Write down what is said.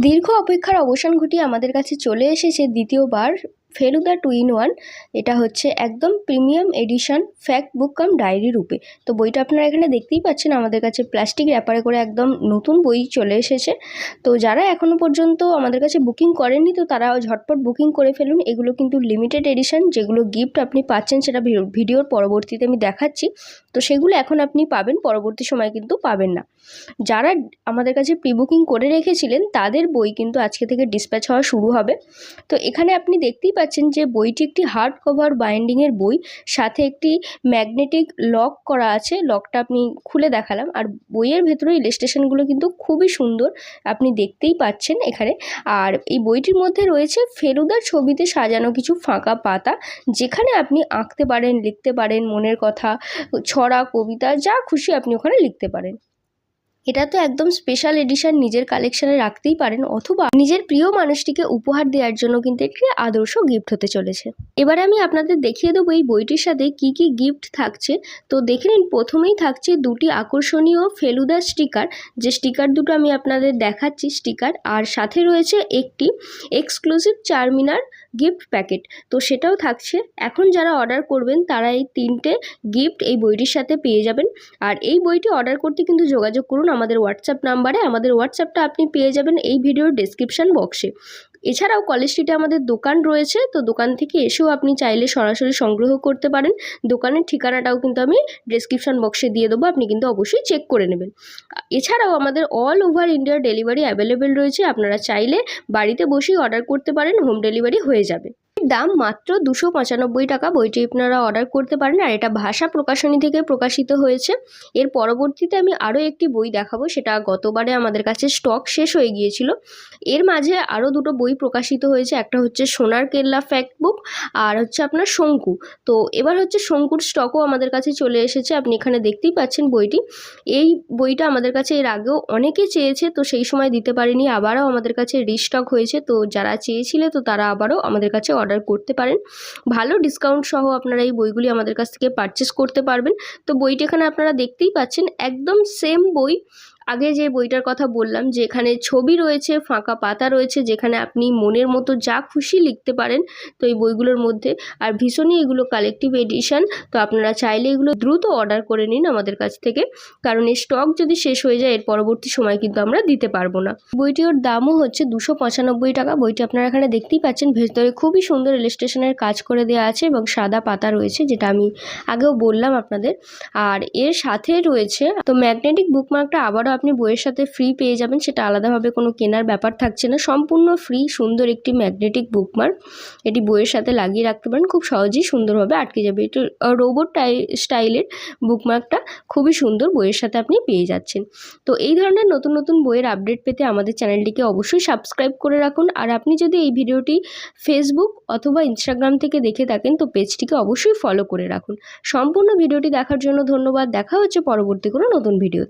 দীর্ঘ অপেক্ষার অবসান ঘটিয়ে আমাদের কাছে চলে এসেছে দ্বিতীয়বার ফেলুদা 2-in-1। এটা হচ্ছে একদম প্রিমিয়াম এডিশন ফ্যাক্ট বুক কাম ডায়েরি রূপে। তো বইটা আপনারা এখানে দেখতেই পাচ্ছেন, আমাদের কাছে প্লাস্টিক র্যাপারে করে একদম নতুন বই চলে এসেছে। তো যারা এখনও পর্যন্ত আমাদের কাছে বুকিং করেননি, তো তারা ঝটপট বুকিং করে ফেলুন। এগুলো কিন্তু লিমিটেড এডিশন, যেগুলো গিফট আপনি পাচ্ছেন সেটা ভিডিওর পরবর্তীতে আমি দেখাচ্ছি। তো সেগুলো এখন আপনি পাবেন, পরবর্তী সময় কিন্তু পাবেন না। যারা আমাদের কাছে প্রি বুকিং করে রেখেছিলেন তাদের বই কিন্তু আজকে থেকে ডিসপ্যাচ হওয়া শুরু হবে। তো এখানে আপনি দেখতেই পাচ্ছেন যে বইটি একটি হার্ড কভার বাইন্ডিংয়ের বই, সাথে একটি ম্যাগনেটিক লক করা আছে। লকটা আপনি খুলে দেখালাম। আর বইয়ের ভেতরে ইলাস্ট্রেশনগুলো কিন্তু খুবই সুন্দর, আপনি দেখতেই পাচ্ছেন এখানে। আর এই বইটির মধ্যে রয়েছে ফেলুদার ছবিতে সাজানো কিছু ফাঁকা পাতা, যেখানে আপনি আঁকতে পারেন, লিখতে পারেন মনের কথা, ছড়া, কবিতা, যা খুশি আপনি ওখানে লিখতে পারেন। এটা তো একদম স্পেশাল এডিশন, নিজের কালেকশানে রাখতেই পারেন, অথবা নিজের প্রিয় মানুষটিকে উপহার দেওয়ার জন্য কিন্তু একটি আদর্শ গিফট হতে চলেছে। এবার আমি আপনাদের দেখিয়ে দেবো এই বইটির সাথে কি কি গিফট থাকছে। তো দেখে নিন, প্রথমেই থাকছে দুটি আকর্ষণীয় ফেলুদা স্টিকার, যে স্টিকার দুটো আমি আপনাদের দেখাচ্ছি স্টিকার। আর সাথে রয়েছে একটি এক্সক্লুসিভ চারমিনার গিফট প্যাকেট, তো সেটাও থাকছে। এখন যারা অর্ডার করবেন তারা এই 3টে গিফট এই বইটির সাথে পেয়ে যাবেন। আর এই বইটি অর্ডার করতে কিন্তু যোগাযোগ করুন আমাদের হোয়াটসঅ্যাপ নাম্বারে। আমাদের হোয়াটসঅ্যাপটা আপনি পেয়ে যাবেন এই ভিডিওর ডেসক্রিপশন বক্সে। এছাড়াও কলেজ স্ট্রিটে আমাদের দোকান রয়েছে, তো দোকান থেকে এসেও আপনি চাইলে সরাসরি সংগ্রহ করতে পারেন। দোকানের ঠিকানাটাও কিন্তু আমি ডেসক্রিপশন বক্সে দিয়ে দেবো, আপনি কিন্তু অবশ্যই চেক করে নেবেন। এছাড়াও আমাদের all over India delivery available রয়েছে, আপনারা চাইলে বাড়িতে বসেই অর্ডার করতে পারেন, হোম ডেলিভারি হয়ে যাবে। দাম মাত্র 295 টাকা। বইটি আপনারা অর্ডার করতে পারেন। আর এটা ভাষা প্রকাশনী থেকে প্রকাশিত হয়েছে। এর পরবর্তীতে আমি আরও একটি বই দেখাবো, সেটা গতবারে আমাদের কাছে স্টক শেষ হয়ে গিয়েছিল। এর মাঝে আরও দুটো বই প্রকাশিত হয়েছে, একটা হচ্ছে সোনার কেল্লা ফ্যাক্ট বুক, আর হচ্ছে আপনার শঙ্কু। তো এবার হচ্ছে শঙ্কুর স্টকও আমাদের কাছে চলে এসেছে, আপনি এখানে দেখতেই পাচ্ছেন বইটি। এই বইটা আমাদের কাছে এর আগেও অনেকে চেয়েছে, তো সেই সময় দিতে পারিনি, আবারও আমাদের কাছে রিস্টক হয়েছে। তো যারা চেয়েছিলে তো তারা আবারও আমাদের কাছে অর্ডার করতে পারেন। ভালো ডিসকাউন্ট সহ আপনারা এই বইগুলি আমাদের কাছ থেকে পারচেস করতে পারবেন। তো বইটি এখানে আপনারা দেখতেই পাচ্ছেন, একদম সেম বই। আগে যে বইটার কথা বললাম, যে এখানে ছবি রয়েছে, ফাঁকা পাতা রয়েছে, যেখানে আপনি মনের মতো যা খুশি লিখতে পারেন তো এই বইগুলোর মধ্যে। আর ভীষণই এগুলো কালেকটিভ এডিশন, তো আপনারা চাইলে এগুলো দ্রুত অর্ডার করে নিন আমাদের কাছ থেকে, কারণ এই স্টক যদি শেষ হয়ে যায় এর পরবর্তী সময় কিন্তু আমরা দিতে পারবো না। বইটির দামও হচ্ছে 295 টাকা। বইটি আপনারা এখানে দেখতেই পাচ্ছেন, ভেতরে খুবই সুন্দর ইলাস্ট্রেশনের কাজ করে দেওয়া আছে এবং সাদা পাতা রয়েছে, যেটা আমি আগেও বললাম আপনাদের। আর এর সাথে রয়েছে তো ম্যাগনেটিক বুকমার্কটা আবারও আপনি বইয়ের সাথে ফ্রি পেয়ে যাবেন, সেটা আলাদাভাবে কোনো কেনার ব্যাপার থাকছে না, সম্পূর্ণ ফ্রি। সুন্দর একটি ম্যাগনেটিক বুকমার্ক, এটি বইয়ের সাথে লাগিয়ে রাখতে পারেন, খুব সহজেই সুন্দরভাবে আটকে যাবে। এটি রোবট স্টাইলের বুকমার্কটা খুবই সুন্দর, বইয়ের সাথে আপনি পেয়ে যাচ্ছেন। তো এই ধরনের নতুন নতুন বইয়ের আপডেট পেতে আমাদের চ্যানেলটিকে অবশ্যই সাবস্ক্রাইব করে রাখুন। আর আপনি যদি এই ভিডিওটি ফেসবুক অথবা ইনস্টাগ্রাম থেকে দেখে থাকেন তো পেজটিকে অবশ্যই ফলো করে রাখুন। সম্পূর্ণ ভিডিওটি দেখার জন্য ধন্যবাদ। দেখা হচ্ছে পরবর্তী কোনো নতুন ভিডিও।